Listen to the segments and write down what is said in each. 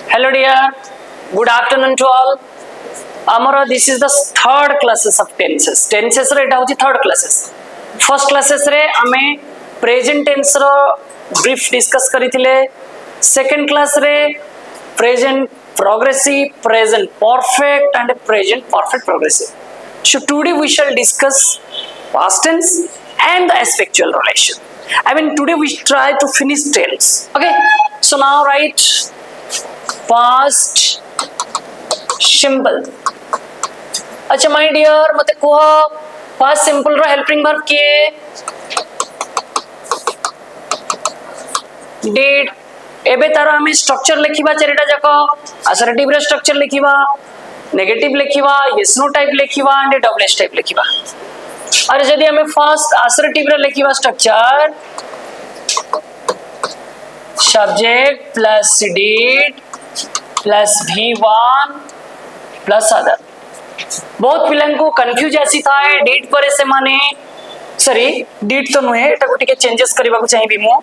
Hello dear, good afternoon to all. Amara, this is the third classes of tenses. Tenses रे एटा होची third classes. First classes रे आमे present tense रो brief discuss करिथिले. Second class रे present progressive, present perfect and present perfect progressive. So today we shall discuss past tense and the aspectual relation. I mean today we try to finish tense. Okay, so now write past simple. अच्छा my dear मते कुह past simple रो helping verb किए did एबे तारो हमें structure लिखिबा चारिटा जाको असर्टिव रे स्ट्रक्चर लिखिबा नेगेटिव लिखिबा यस नो टाइप लिखिबा एंड डबल एस टाइप लिखिबा और जदी हमें फर्स्ट असर्टिव रे लिखिबा structure subject plus did plus V1 plus other बहुत पिलां को कंफ्यूज आसी थाए डिड पर से माने सॉरी डिड तो नुहे एटा को टिके चेंजेस करबा को चाहिबी मो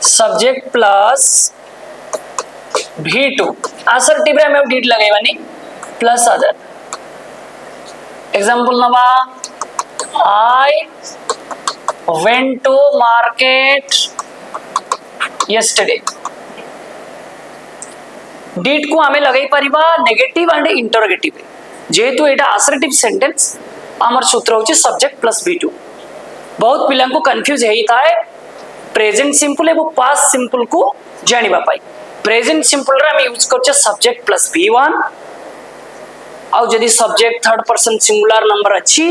सब्जेक्ट प्लस V2 असर्टिव रे हम डिड लगाइबानी प्लस अदर एग्जांपल नबा आई went to market yesterday did को आमे लगाई परिबा नेगेटिव एंड इंटरोगेटिव जेहेतु एटा असर्टिव सेंटेंस आमर सूत्र होची सब्जेक्ट प्लस V2 बहुत पिलां को कंफ्यूज हेई थाए प्रेजेंट सिंपल एवं पास्ट सिंपल को जानिबा पाई प्रेजेंट सिंपल रे हम यूज करछे सब्जेक्ट प्लस V1 आ जदी subject third person singular number अछि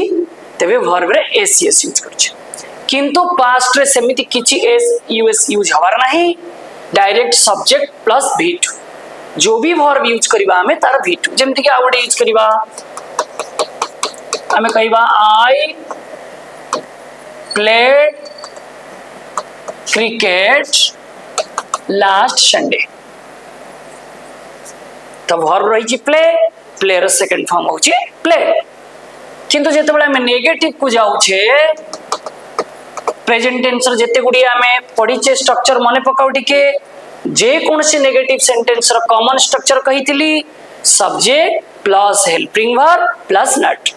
तबे वर्ब रे एसीएस यूज करछे किंतु पास्ट रे सेमिति किछि एस यूएस यूज हवार नाही डायरेक्ट सब्जेक्ट प्लस V2 जो भी वर्ब यूज करिबा हमें तार V2 जेमति कि आवडे यूज करिबा हमें कहिबा I played cricket last Sunday तो वर्ब रही प्ले प्ले रो सेकंड फॉर्म होची प्ले किंतु जेते बेला हमें नेगेटिव को जाउ छे प्रेजेंट टेंस रो जेते गुडी हमें पढिचे स्ट्रक्चर मने पकाउ टिके जे कौन सी नेगेटिव सेंटेंस रो कॉमन स्ट्रक्चर कहितली subject plus helping verb plus not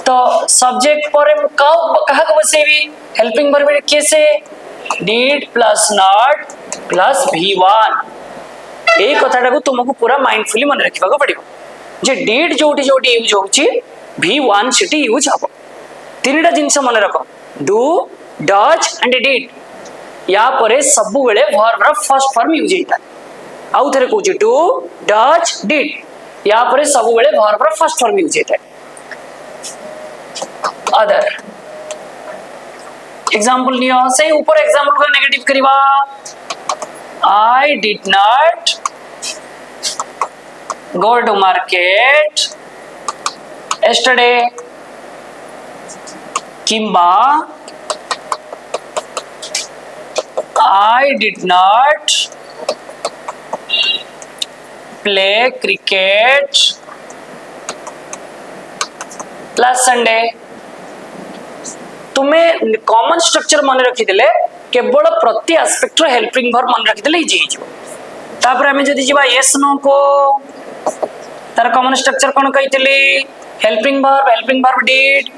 तो सब्जेक्ट पर कहा को बसेबी हेल्पिंग वर्ब कैसे did plus not plus V1 ए कथाटा को तुमको पूरा माइंडफुली मन रखिबा को पड़िबो जे डिड जोटी जोटी यूज होची V1 सिटी यूज हबो तीनटा जिंस मन रखो डू डज एंड डिड या परे सब बेले वर्ब रा फर्स्ट फॉर्म यूज हेता आउ थरे कहू छी डू डज डिड या परे सब बेले वर्ब रा फर्स्ट फॉर्म यूज हेता अदर एग्जांपल लियो से ऊपर एग्जांपल को नेगेटिव करिबा I did not go to market yesterday किंबा I did not play cricket last Sunday तुम्हें कॉमन स्ट्रक्चर मन रखी देले केवल प्रति एस्पेक्ट रो हेल्पिंग वर्ब मन रखी देले इजी हिजो तापर हमें जदी जिबा यस नो को तार कॉमन स्ट्रक्चर कोन कहितली helping verb did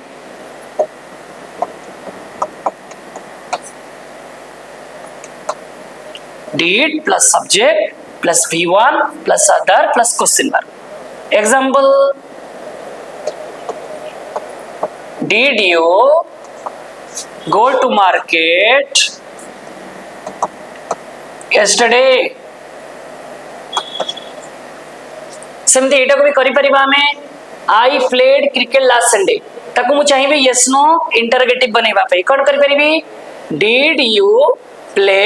did plus subject plus V1 plus other plus question mark example did you go to market yesterday सेमते एटा को भी करि परिबा हमें आई प्लेड क्रिकेट लास्ट संडे ताको मु चाहिबे यस नो इंटरोगेटिव बनेबा पे कोन करि परिबी did you play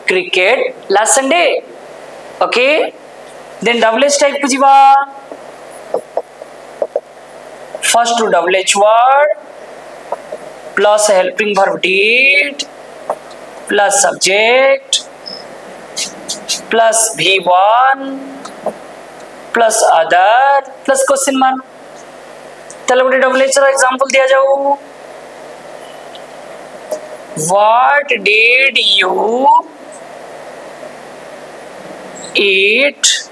cricket last Sunday okay then double H type कुजिबा first to double H word plus helping verb did plus subject plus V1 plus other plus question mark चलो गोटे double H रो example दिया जाऊ What did you eat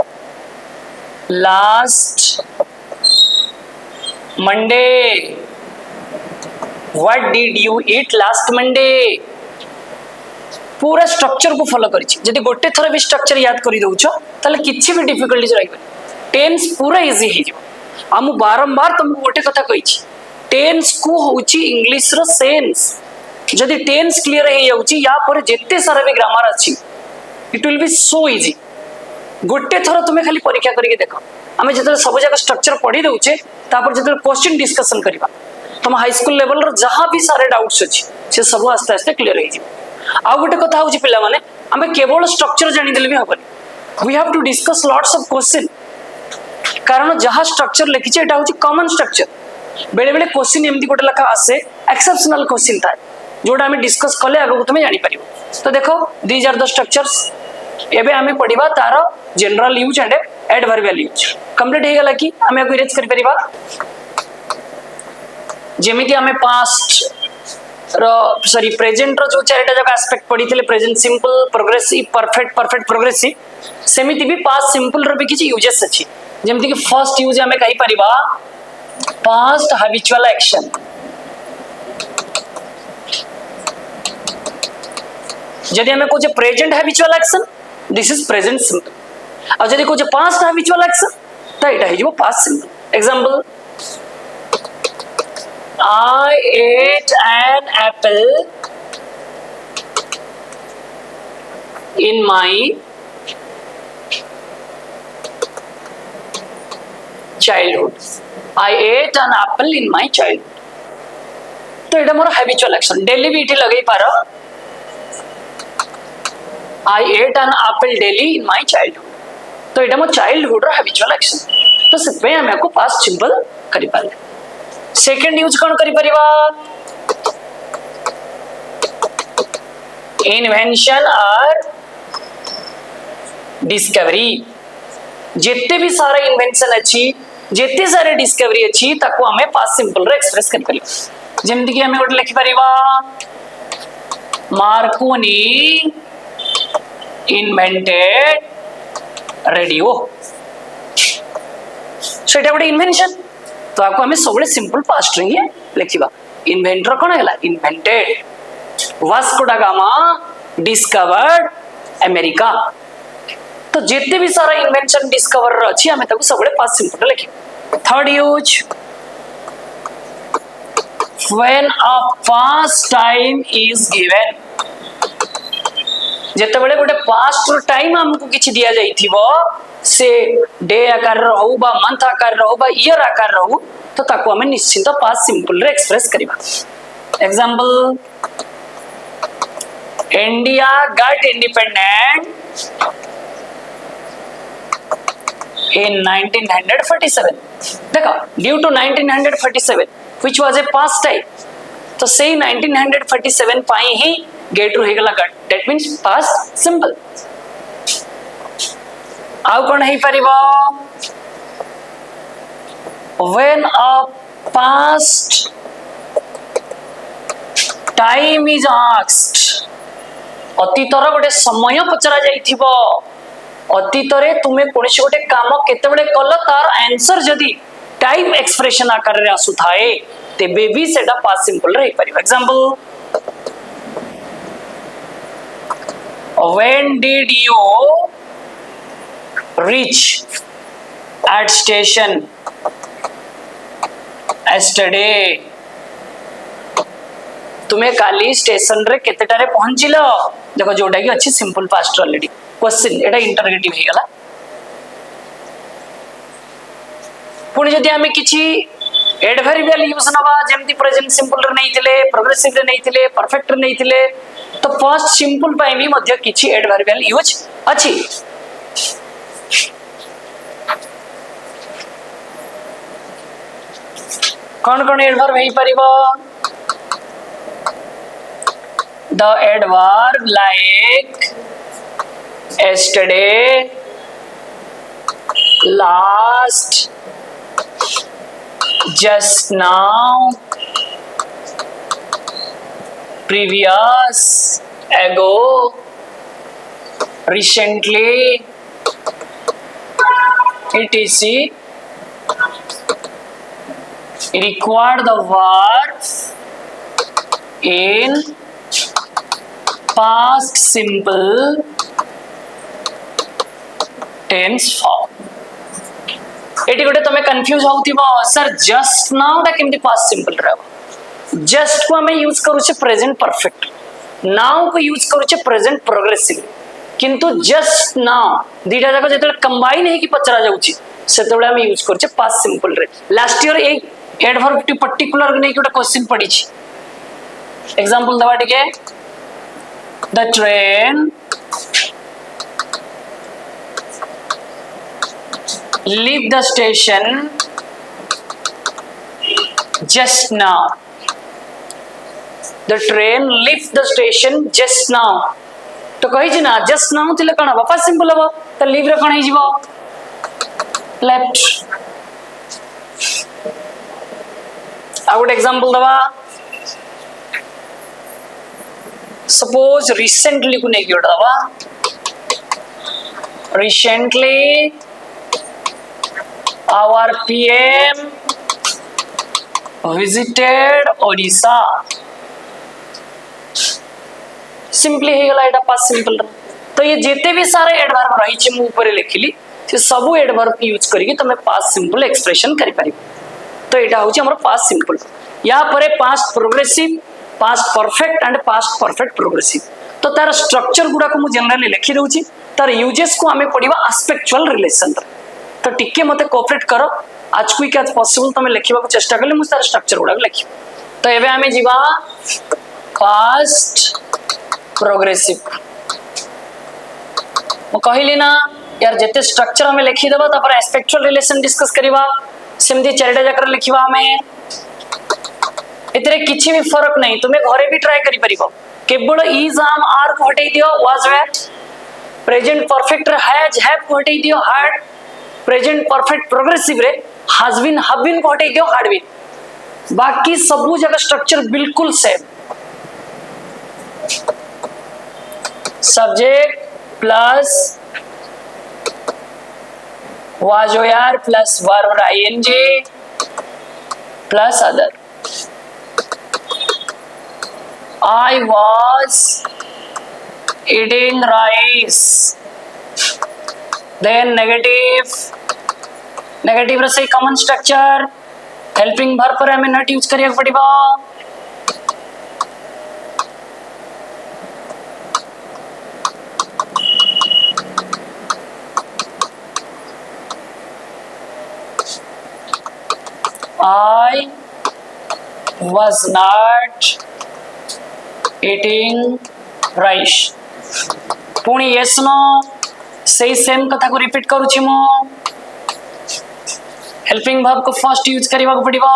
last Monday. What did you eat last Monday? पूरा structure को follow करिछि जदि गोटे थर भी स्ट्रक्चर याद करि दउछो ताले किछि भी डिफिकल्टीज रहिबे टेंस पूरा इजी हे जिवो हम बारंबार तुमको गोटे कथा कहिछि टेंस को होछि इंग्लिश रो सेंस जदि टेंस क्लियर हे जाउछि या पर जेते सारा भी ग्रामर अछि it will be so easy गोटे थर तुमे खाली परीक्षा करिके देखो आमे जते सब जगह स्ट्रक्चर पढी दउछे तापर जते क्वेश्चन डिस्कशन करबा तुम हाई स्कूल लेवल रो जहां भी सारे डाउट्स अछि से सब आस्ते आस्ते क्लियर हे जिवो आ गोटे कथा होछि पिला माने आमे केवल स्ट्रक्चर जानि देले भी हबनी we have to discuss lots of question कारण जहां स्ट्रक्चर लिखि छै एटा होछि कॉमन स्ट्रक्चर बेले बेले क्वेश्चन एमदी गोटे लखा आसे एक्सेप्शनल क्वेश्चन था जोडा हमें डिस्कस कले आगो तुमे जानि परिबो तो देखो दीज आर द स्ट्रक्चर्स एबे हमें पढिबा तार general use and adverbial use complete हे गेला कि हमें को इरेज करि परिबा जेमिति हमें पास्ट सॉरी प्रेजेंट रो जो चारटा जगह एस्पेक्ट पढिथिले present simple progressive perfect perfect progressive सेमिति भी पास्ट सिंपल रो भी किछि यूजेस अछि जेमिति कि फर्स्ट यूज हमें कहि परिबा पास्ट हैबिचुअल एक्शन जदि हमें कोचे present habitual action this is present simple और जदि कोचे पास्ट हैबिचुअल एक्शन त एटा हे जो past simple example I ate an apple in my childhood. I ate an apple in my childhood. तो एटा मोर habitual action daily भी इठी लगई पारो I ate an apple daily in my childhood. तो एटा मोर childhood रो habitual action तो सिर्फ हमें को past simple करि पाले सेकेंड यूज कौन करि परिबा इन्वेंशन और डिस्कवरी जेते भी सारा इन्वेंशन अछि जेते सारे डिस्कवरी अछि ताको हमें पास्ट सिंपल रे एक्सप्रेस करि परिबा जेमति कि हमें गोटे लिखि परिबा मार्कोनी इन्वेंटेड रेडियो सेटा गोटे इन्वेंशन तो आपको हमें सब सिंपल पास्ट रे लिखिबा इन्वेंटर कोन हैला इन्वेंटेड वास्को डा गामा डिस्कवर्ड अमेरिका तो जेते भी सारा इन्वेंशन डिस्कवर अछि हमें ताको सब पास्ट सिंपल लिखिबा third use when a past time is given जेते बेले गोटे पास्ट टाइम हमको किछि दिया जाइथिबो से डे आकार रहू बा मंथ आकार रहू बा ईयर आकार रहू तो ताको हमें निश्चित पास्ट सिंपल रे एक्सप्रेस करिबा example India got independent in 1947 देखो due to 1947 which was a past time तो से 1947 पाई ही गेट रू हेगला got that means past simple आउ कोन हे परिबो when a past time is asked अतीतर गोटे समय पचरा जाइथिबो अतीतरे तुमे कोनसी गोटे काम केते बेले कल तार आंसर जदी टाइम एक्सप्रेशन आकार रे आसु थाए तेबे भी सेटा पास्ट सिंपल रे परिबो example when did you reach at station yesterday तुम्हें काली स्टेशन रे केतेटारे पहुंचिलो देखो जोटा की अच्छी सिंपल पास्ट ऑलरेडी क्वेश्चन एटा इंटरोगेटिव हे गला पुणी जदी हमें किछि एडवर्बियल यूज नवा जेमति प्रेजेंट सिंपल रे नैथिले प्रोग्रेसिव रे नैथिले परफेक्ट रे नैथिले तो पास्ट सिंपल पाई भी मध्य किछि एडवर्बियल यूज अछि कौन कौन एडवर्ब हे परिबो the adverb like yesterday last just now previous ago recently etc required the verb in past simple tense form. Eighty गोटे तमे कंफ्यूज होउथिबो सर जस्ट नाउ ता केमती पास्ट सिंपल रहबो जस्ट को हमें यूज करूचे प्रेजेंट परफेक्ट नाउ को use करूचे प्रेजेंट प्रोग्रेसिव किंतु जस्ट नाउ दीटा जाको जेतले कंबाइन हे कि पचरा जाउची सेतबेले हम यूज करूचे पास्ट सिंपल रे last year a adverb to particular ने कि क्वेश्चन पड़ी छी एग्जांपल दवा टिके the train leave the station just now. The train left the station just now. तो कही छी ना just now थिले कण हबो पास्ट सिंपल हबो त leave रे कण हे जीवो left. आ गुड एग्जांपल दवा सपोज recently को नै कि दवा recently our PM visited Odisha. Simply हे गला एटा पास्ट सिंपल तो ये जेते भी सारे एडवर्ब रही छी मु ऊपर लिखिली से सब एडवर्ब यूज करिके तमे पास्ट सिंपल एक्सप्रेशन करि पारि तो एटा होची हमर पास्ट सिंपल या परे past progressive past perfect and past perfect progressive तो तार स्ट्रक्चर गुडा को मु जनरली लिखि रहउची तार यूजेस को हमें पढिबा एस्पेक्चुअल रिलेशन तो टिके मते कोऑपरेट करो आज क्विक एज पॉसिबल तमे लिखिबा को चेष्टा करले मु तार स्ट्रक्चर गुडा लिखि तो एबे हमें जीवा पास्ट प्रोग्रेसिव मु कहिली ना यार जेते स्ट्रक्चर हमें लिखि देबा त पर एस्पेक्चुअल रिलेशन डिस्कस करिबा सेमदी चारटा जाकर लिखिबा हमें एतरे किछि भी फरक नहीं तुमे घरे भी ट्राई करि परिबो केवल इज आम आर को हटै दियो वाज वेयर प्रेजेंट परफेक्ट रे हैज हैव को हटै दियो हैड प्रेजेंट परफेक्ट प्रोग्रेसिव रे हैज बीन हैव बीन को हटै दियो हैड बीन बाकी सब जगह स्ट्रक्चर बिल्कुल same subject plus was where plus verb ing plus other. I was eating rice. Then negative रे सही कॉमन स्ट्रक्चर हेल्पिंग वर्ब पर हमें नॉट यूज करिया पड़िबा I was not eating rice. पुणी yes no सही सेम कथा को रिपीट करूची मो हेल्पिंग वर्ब को फर्स्ट यूज करिबा को पड़िबा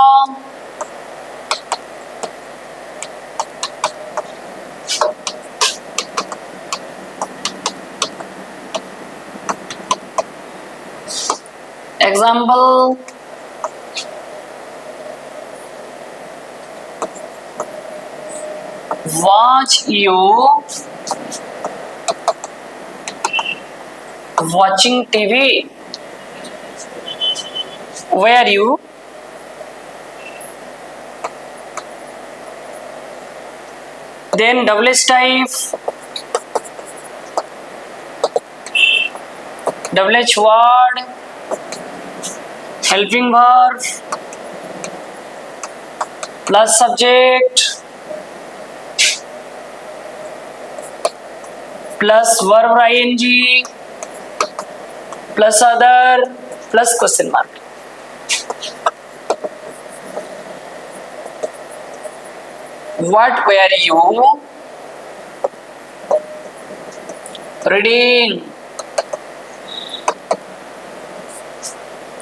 example watch you watching TV were you then double S type double H word helping verb plus subject plus verb ing plus other plus question mark. What were you reading?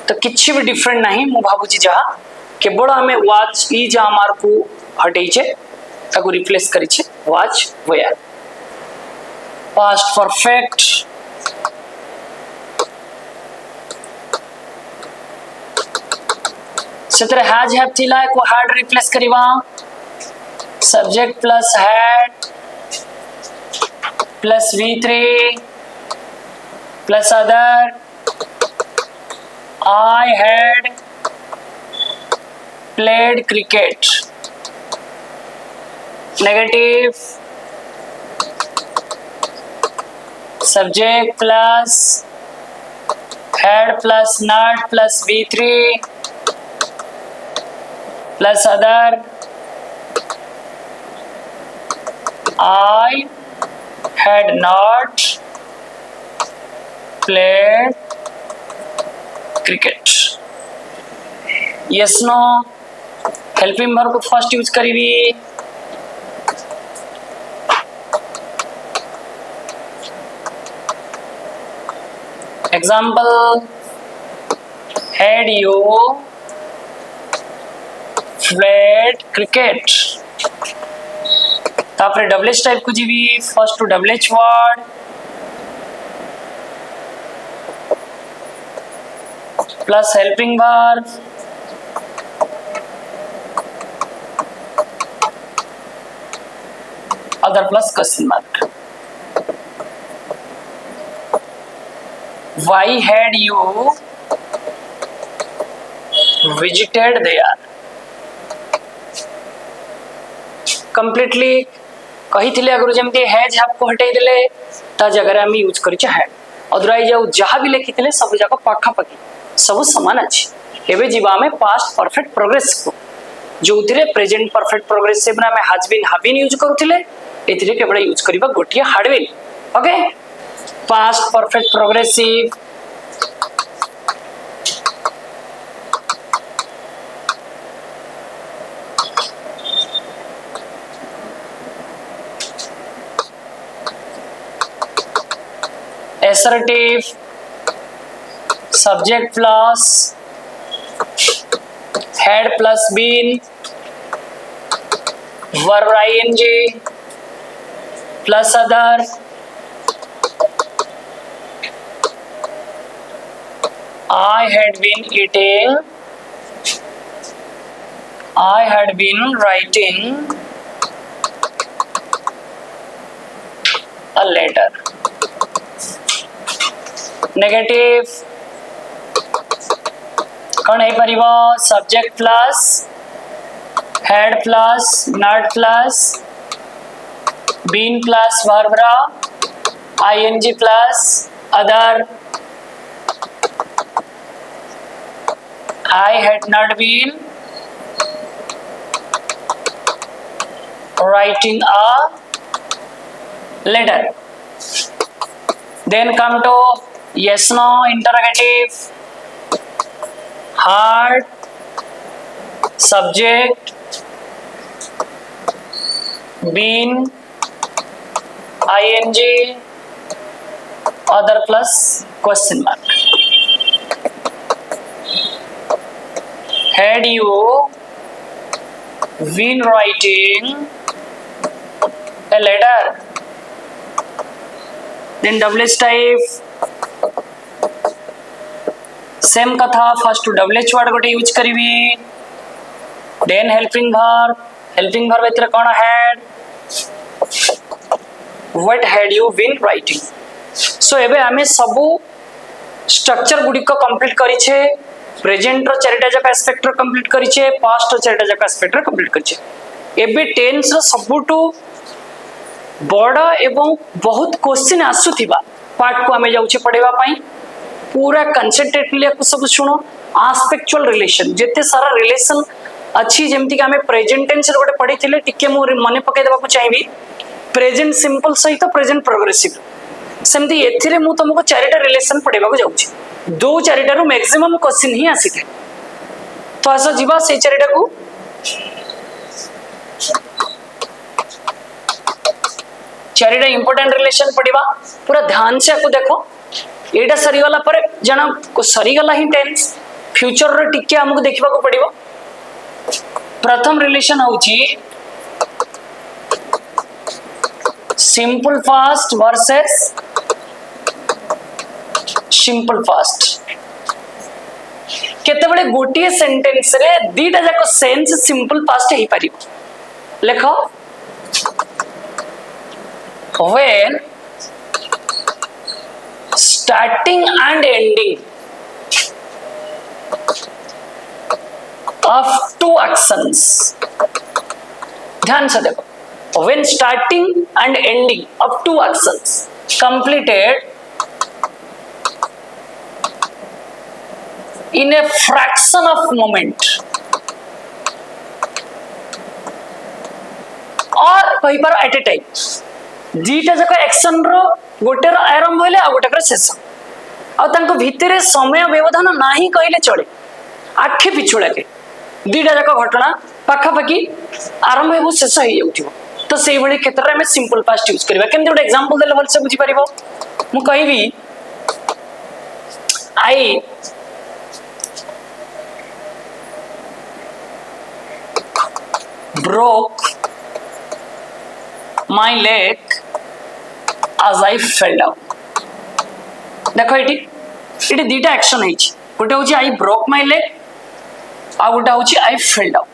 तो किछि भी different नहीं मु भाबुची जहा केवल हमें watch is आमार को हटै छे ताको रिप्लेस करि छे watch where. Past perfect सेतरे हैज हैव थिला को हैड रिप्लेस करिवा subject plus had plus v3 plus other I had played cricket. Negative. Subject plus had plus not plus B3 plus other. I had not played cricket. Yes, no. Helping verb को first use करीबी. Example. Had you played cricket? तापरे WH type को जीवी. First to WH word. Plus helping verb. Other plus question mark. Why had you visited there? Completely कही थिले अगर जमती has आपको हटाई देले ता जगह हम यूज करिछ हैड. अदरवाइज जाऊ जहां भी लिखि थिले सब जाको पाखा पाखी सब समान अछि. एबे जीवा में पास्ट परफेक्ट प्रोग्रेस को जोथिरे प्रेजेंट परफेक्ट प्रोग्रेसिव ना में has been have been use करूथिले एथिरे केवल यूज करिबा गोटिया had been. Okay. Past perfect progressive. Assertive. Subject plus had plus been. Verb ing plus other. I had been eating. I had been writing a letter. Negative. कौन है परिवा? Subject plus had plus not plus been plus verb ing plus other. I had not been writing a letter. Then come to yes no interrogative. Had subject been ing other plus question mark. Had you been writing a letter? Then WH type. Same कथा first to WH word गोटे use करीबी. Then helping verb. Helping verb एतरे कौन had? What had you been writing? So एबे हमें सबू structure गुडी को complete करी छे. प्रेजेंट रो चारिटा जाक एस्पेक्ट रो कंप्लीट करिछे. पास्ट रो चारिटा जाक एस्पेक्ट रो कंप्लीट करिछे. एबे टेंस रो सबुटू बड़ा एवं बहुत क्वेश्चन आसुथिबा पार्ट को हमें जाउछे पढेबा पई. पूरा कंसंट्रेटली को सब सुनो. एस्पेक्चुअल रिलेशन जेते सारा रिलेशन अच्छी जेमति कि हमें प्रेजेंट टेंस रो गोटे पढिथिले टिके मु मने पकै देबा को चाहिबी. प्रेजेंट सिंपल सहित प्रेजेंट प्रोग्रेसिव सेमती एथिरे मु तुमको चारिटा रिलेशन पढेबा को जाउछी. दो चारिटा रो मैक्सिमम क्वेश्चन ही आसी थे. तो आस जीवा से चारिटा को चारिटा इंपोर्टेंट रिलेशन पढ़िबा. पूरा ध्यान से को देखो. एटा सरी वाला पर जना को सरी गला ही टेंस फ्यूचर रो टिके हमको देखिबा को पड़िबो. प्रथम रिलेशन होची simple past versus simple past. केते बळे गोटिए सेंटेंस रे दीटा जाको सेंस सिंपल फास्ट हे पारिबो. लेखो when starting and ending of two actions. ध्यान से देखो, when starting and ending of two actions completed in a fraction of moment or कही पार at a time, दीटा जाक एक्शन रो गोटे आरंभ होले आ गोटे शेष आ भितर समय व्यवधान नाही कहले चले, आखि पिछुड़ा के दीटा जाक घटना पाखापाखि आरंभ हो शेष हो जाउथिबो। तो से भली क्षेत्र में सिंपल पास्ट यूज करबा। केमते गोटे एग्जांपल देले भलसे बुझी परिबो। मु कहबी आई broke my leg as I fell down. देखो ये दीटा एक्शन है, गोटे हूँ आई ब्रोक माई लेग आ गोटे हूँ आई फेल डाउन।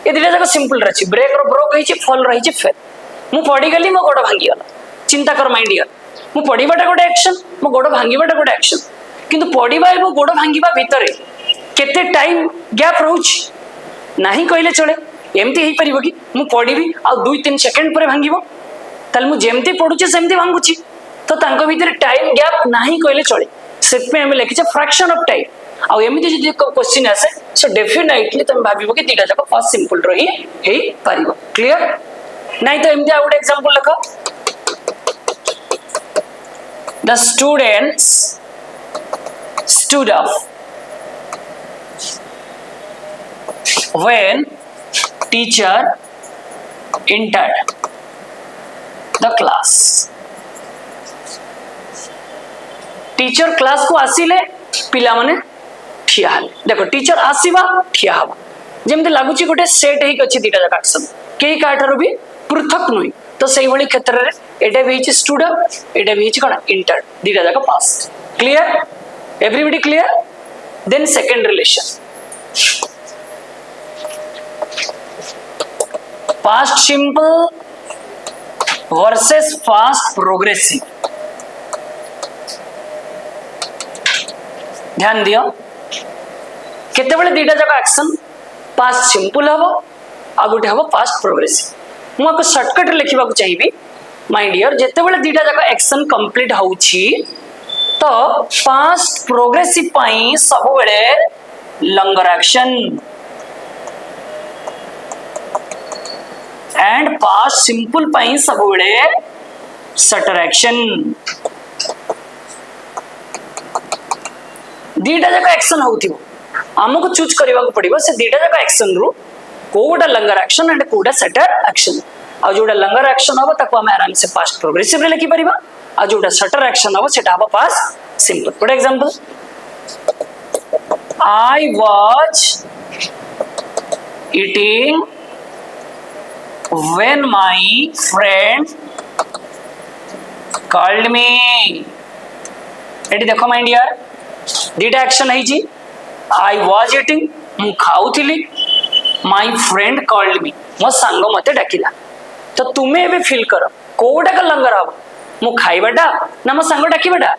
ये दीटा जाक सिंपल रही, ब्रेक रो ब्रोक रही, फॉल रही, फेल। मु पड़गली मो गोड़ भांगीगला। चिंता कर माय डियर, मु पड़ाटा गोटे एक्शन, मो गोड़ भांगीबाटा गोटे एक्शन, किंतु पड़वा और गोड़ भांगीबा भितर केते टाइम गैप रोची नहीं कहले चले। एमती हो पार कि मु पढ़ी आ 2-3 सेकेंड पर भांगीबो, ताल मु जेमती पढ़ुचे सेमती भांगुची, तो तांको भीतर टाइम गैप नहीं कहले चले। से आम लिखिचे फ्रैक्शन ऑफ टाइम। आमती जो क्वेश्चन आसे सो डेफिनेटली तुम भाव कि दीटा जाक फर्स्ट सिंपल रही पार। क्लियर नहीं तो एमती गोटे एग्जांपल लिख, the students stood up when teacher entered the class. Teacher class को आसिले पिला माने ठिया हले। देखो टीचर आसीबा ठिया हबा जेमते लागुची गोटे सेट हेक अछि दीटा जाक एक्शन केही काठारो भी पृथक नुई। तो सेही भली क्षेत्र रे एटा भी हिच स्टूड अप, एटा भी हिच कोन एंटर्ड, दीटा जाक past. Clear everybody clear. Then second relation past simple versus past progressive. ध्यान दियो केते बेले दीटा जाक एक्शन पास्ट सिंपल हबो आ गोटे हबो पास्ट प्रोग्रेसिव। मु आपको शॉर्टकट लिखिबा को चाहिबी माय डियर, जेते बेले दीटा जाक एक्शन कंप्लीट होउची तो पास्ट प्रोग्रेसिव पाई सब बेले लंगर एक्शन एंड पास्ट सिंपल पाई सब बेले शटर एक्शन। दीटा जाक एक्शन होउथिबो हमको चूज करबा को पड़िबो से दीटा जाक एक्शन रु कोडा लंगर एक्शन एंड कोडा शटर एक्शन। आ जोडा लंगर एक्शन होबो ताको हम आराम से पास्ट प्रोग्रेसिव रे लिखि परिबा, आ जोडा शटर एक्शन होबो सेटा होबो past simple. For example I was eating when my friend called me। Eighty देखो माय डियर दीटा एक्शन है जी, आई वाज ईटिंग मु खाउथिली, माय फ्रेंड कॉल्ड मी मो सांग मते डाकिला। तो तुमे एबे फील करो कोडा का लंगर हबो, मु खाइबाटा ना मो सांग डाकिबाटा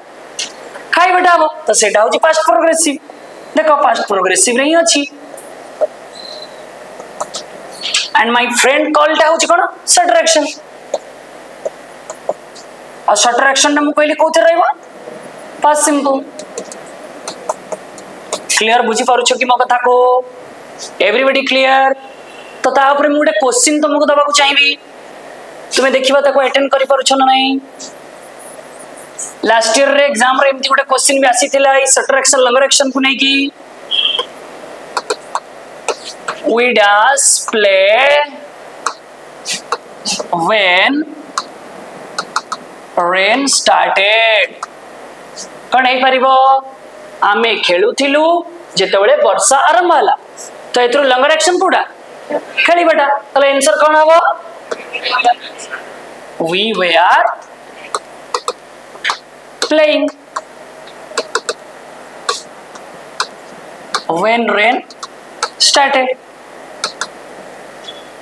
खाइबाटा हबो, तो सेटा होची पास्ट प्रोग्रेसिव। देखो पास्ट प्रोग्रेसिव रे ही अछि एंड माय फ्रेंड कॉल्ड होची कोन शटर एक्शन। आ शटर एक्शन ना मु कहली कोथे रहबो पास्ट सिंपल। क्लियर बुझी पारुछ कि मो कथा को एवरीबॉडी क्लियर। तो ता ऊपर मु गोटे क्वेश्चन तुमको दबा को चाहिबी, तुमे देखिबा ताको अटेंड करि पारुछ ना नहीं। लास्ट ईयर रे एग्जाम रे एमती गोटे क्वेश्चन भी आसीथिला ई शटर एक्शन लंगर एक्शन को नै कि we does play when rain started। कौन है परिबो आमे खेलुथिलु जेतेबेले वर्षा आरंभ होला, तो एथरो लंगर एक्शन कोडा खेली बेटा। तले आंसर कौन हबो we were playing when rain started।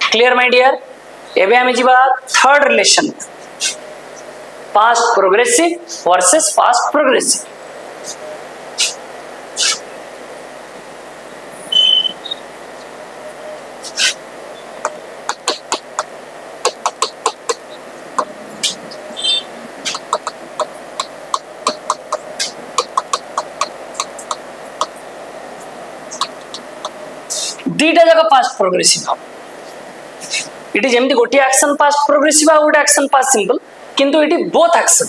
Clear my dear. एबे हमें जीवा third relation past progressive versus past progressive. दीटा जगह पास्ट प्रोग्रेसिव इट जेमती गोटे एक्शन पास्ट प्रोग्रेसिव आ गोटे एक्शन पास्ट सिंपल किंतु it both action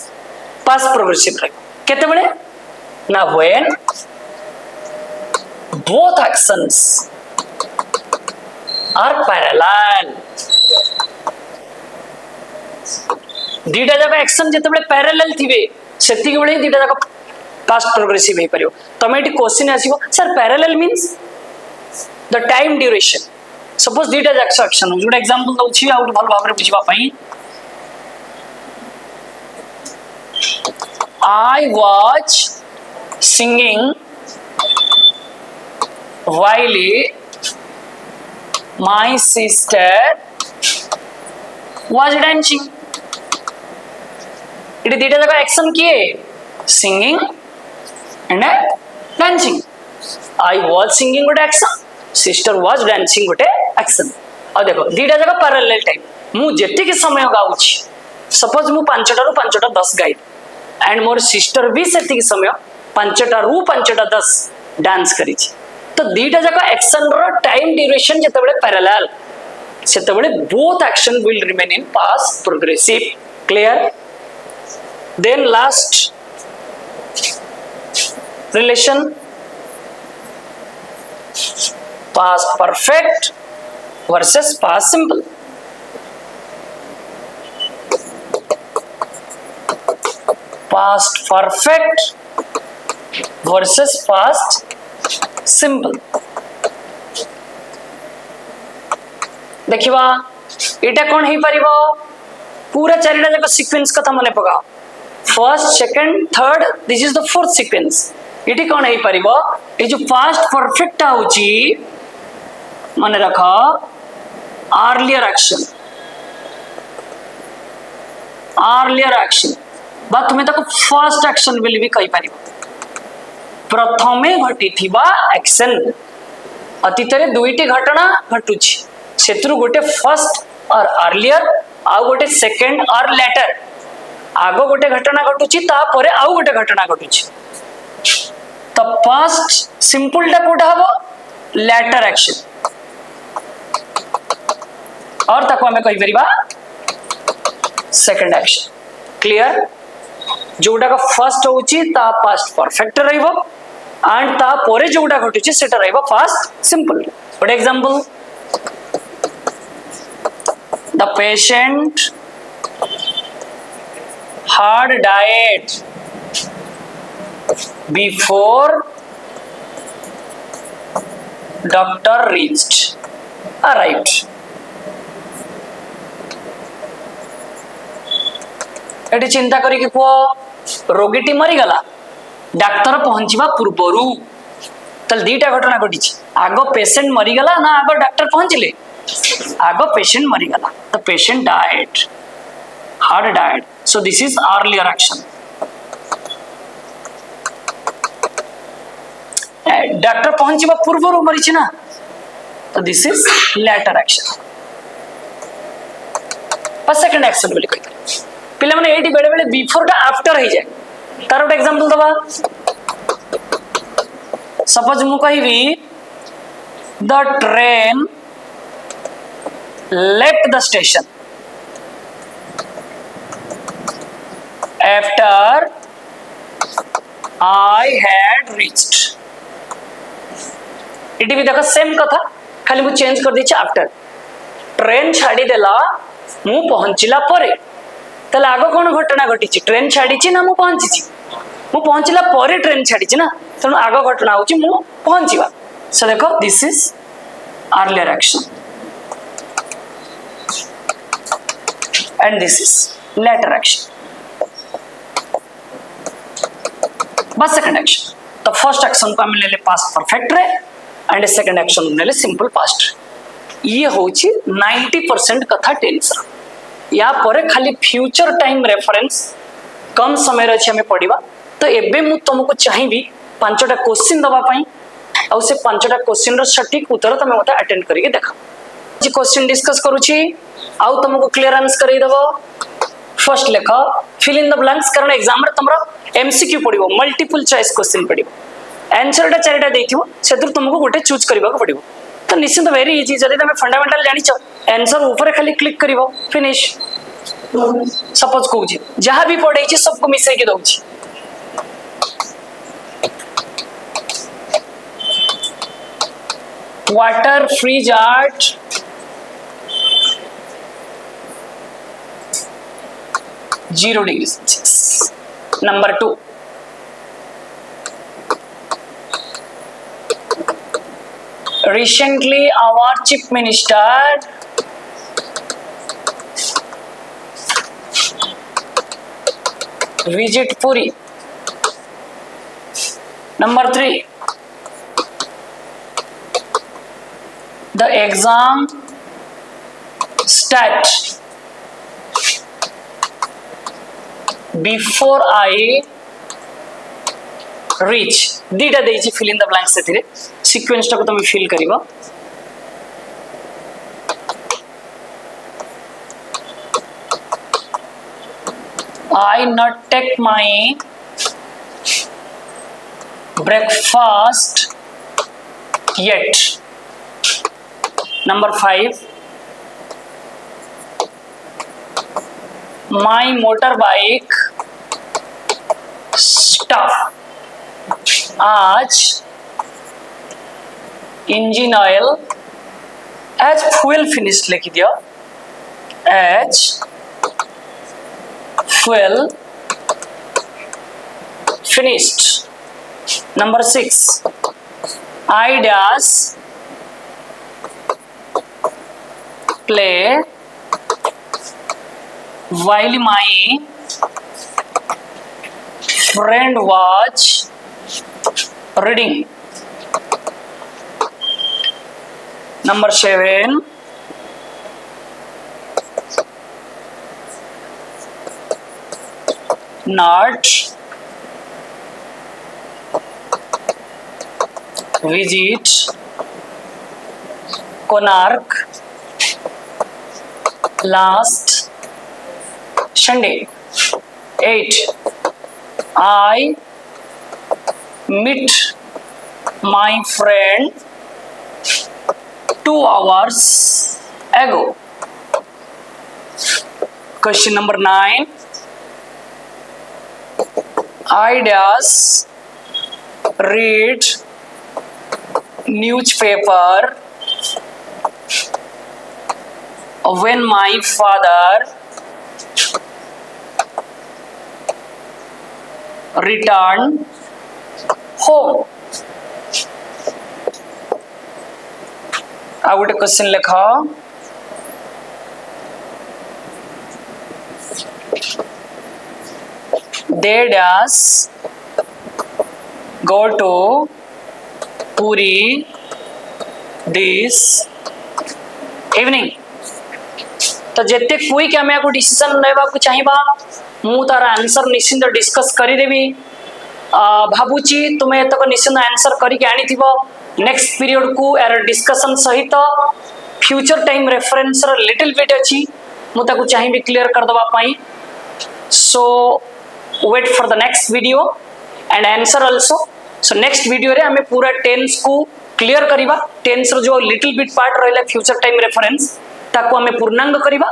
past progressive केते बळे ना when both actions are parallel दीटा जगह एक्शन जते बळे पैरेलल थिबे सेति बळे दीटा जगह पास्ट प्रोग्रेसिव हे परियो तमे एटी क्वेश्चन आसीबो sir parallel means the time duration suppose दीटा जगह एक्शन जोटा एग्जांपल दउछि आउट भल भाबरे बुझिबा पई I was singing while my sister was dancing इट दीटा जगह एक्शन किए singing and dancing I was singing गोटे एक्शन सिस्टर वाज डांसिंग गोटे एक्शन और देखो दीटा जगह पैरेलल टाइम मु जेति के समय गाउछि सपोज मु 5टा रु 5टा 10 गाई एंड मोर सिस्टर भी सेति के समय 5टा रु 5टा 10 डांस करी छी तो दीटा जगह एक्शन रो टाइम ड्यूरेशन जते बळे पैरेलल सेते बळे both action will remain in past progressive clear then last relation past perfect versus past simple past perfect versus past simple देखिबा एटा कोन हे परिबो पूरा चारिटा जक सीक्वेंस कथा मने पका first second third this is the fourth sequence इटी कोन हे परिबो ए जो पास्ट परफेक्ट आउची मने रखा अर्लियर एक्शन बा तुमे तको फर्स्ट एक्शन विल भी कहि परिबो प्रथमे घटी थिबा एक्शन अतीतरे दुईटी घटना घटुची सेत्रु गोटे फर्स्ट और अर्लियर आउ गोटे सेकंड और लेटर आगो गोटे घटना घटुची तापरे आउ गोटे घटना घटुची तो पास्ट सिंपल टा कोटा हबो लेटर एक्शन और ताको हमें कहि परिबा सेकंड एक्शन क्लियर जोटा का फर्स्ट होउची ता पास्ट परफेक्ट रहइबो एंड ता परे जोटा घटुची सेटा रहइबो past simple for example the patient had died before doctor arrived एटी चिंता करी कि को रोगीटी मरी गला डाक्टर पहुंचवा पूर्वरु तल दीटा घटना घटी आगो पेशेंट मरी गला ना आगो डॉक्टर पहुंचले आगो पेशेंट मरी गला the patient had died so this is earlier action doctor पहुंचवा पूर्वरु मरी छी ना तो दिस इज लेटर एक्शन पर सेकंड एक्शन बोली कहि पिले माने एटी बेले बेले बिफोर टा आफ्टर हे जाय तार एक एग्जांपल दबा सपोज मु कहिबी the train left the station after I had reached इटी भी देखो सेम कथा खाली मु चेंज कर दीची आफ्टर ट्रेन छाड़ी देला मु पहुंचला परे तले आगो कोन घटना घटिची ट्रेन छाड़ीची ना मु पहुंचला परे ट्रेन छाड़ीची ना तनु आगो घटना होची मु पहुंचीवा सो देखो this is earlier action and this is later action बस सेकंड एक्शन तो फर्स्ट एक्शन को हम ले ले पास्ट परफेक्ट रे एंड सेकंड एक्शन ले ले सिंपल पास्ट ये होची 90% कथा टेंस या परे खाली फ्यूचर टाइम रेफरेंस कम समय रे अछि हमें पढिबा तो एबे मु तुमको चाहिबी पांचटा क्वेश्चन दबा पई आ से पांचटा क्वेश्चन रो सटीक उत्तर तमे मते अटेंड करिके देखा जी क्वेश्चन डिस्कस करूची आउ तुमको क्लियर आंसर करै देबो फर्स्ट लेखो फिल इन द ब्लैंक्स कारण एग्जाम रे तमरो एमसीक्यू पडिबो मल्टीपल चॉइस क्वेश्चन पडिबो आंसर टा चारटा देथिबो सेतु तुमको गोटे चूज करबा को पडिबो तो निश्चित वेरी इजी जदि तुम फंडामेंटल जानिछ आंसर ऊपर खाली क्लिक करिवो फिनिश सपोज कहूँ जहाँ भी पढ़े सबको मिसेकी दउछि water freeze at (0°C). Number 2. Recently, our chief minister visit Puri. Number 3. The exam start before I reach. दीटा देइछि fill in the blanks सेथिरे सीक्वेंस टाको तुम फिल करिवो I not take my breakfast yet. Number 5. My motorbike stuff आज engine oil as fuel finished लिख दियो as fuel finished. Number 6. I dash play while my friend was reading. Number 7. Not visit Konark last Sunday. 8. I meet my friend 2 hours ago. Question number 9. I dash read newspaper when my father returned home. आ गोटे question लिख they dash go to Puri this evening. तो जेते quick आमे को decision लेबा को चाहिबा मु तार आंसर निश्चित डिस्कस करी देबी भाबुची तुमे तक निश्चित आंसर करी के आनी थिबो नेक्स्ट पीरियड को एर डिस्कशन सहित फ्यूचर टाइम रेफरेंस र लिटिल बिट अछि मु ताको चाहिबी क्लियर कर दबा पाई. सो wait for the next video and answer also. So next video रे हमें पूरा टेंस को क्लियर करिबा टेंस रो जो लिटिल बिट पार्ट रहला फ्यूचर टाइम रेफरेंस ताको हमें पूर्णांग करिबा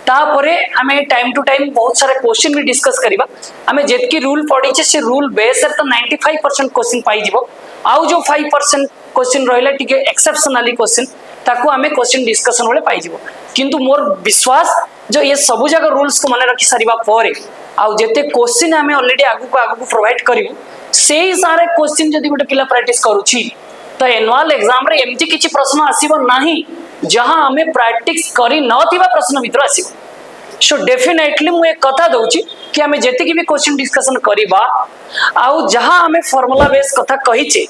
तापरे हमें टाइम टू टाइम बहुत सारे क्वेश्चन भी डिस्कस करिबा हमें जेतकी रूल पड़ी छे से रूल बेस रे तो 95% क्वेश्चन पाई जिवो आउ जो 5% क्वेश्चन रहला टिके एक्सेप्शनली क्वेश्चन ताको हमें क्वेश्चन डिस्कशन वाले पाई जिवो किंतु मोर विश्वास जो ये सब जगह रूल्स को मन रखी सारिबा परे आउ जेते क्वेश्चन हमें ऑलरेडी आगु को प्रोवाइड करिवो सेही सारे क्वेश्चन जदी गोटे पिला प्रैक्टिस करूची तो एनुअल एग्जाम रे एमती किछि प्रश्न आसीबो नाही जहां हमें प्रैक्टिस करी नथिबा प्रश्न भीतर आसीबो. सो डेफिनेटली मु एक कथा दउची कि हमें जेते की भी क्वेश्चन डिस्कशन करिबा आउ जहां हमें फार्मूला बेस कथा कहिचे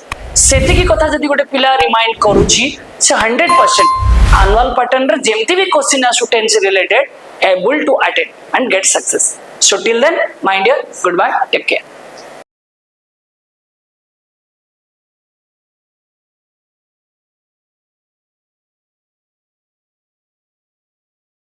सेति की कथा जदी गोटे पिला रिमाइंड करूची से 100% एनुअल पैटर्न रे जेमती भी क्वेश्चन आसु tense related able to attend and get success. So till then, my dear, goodbye, take care.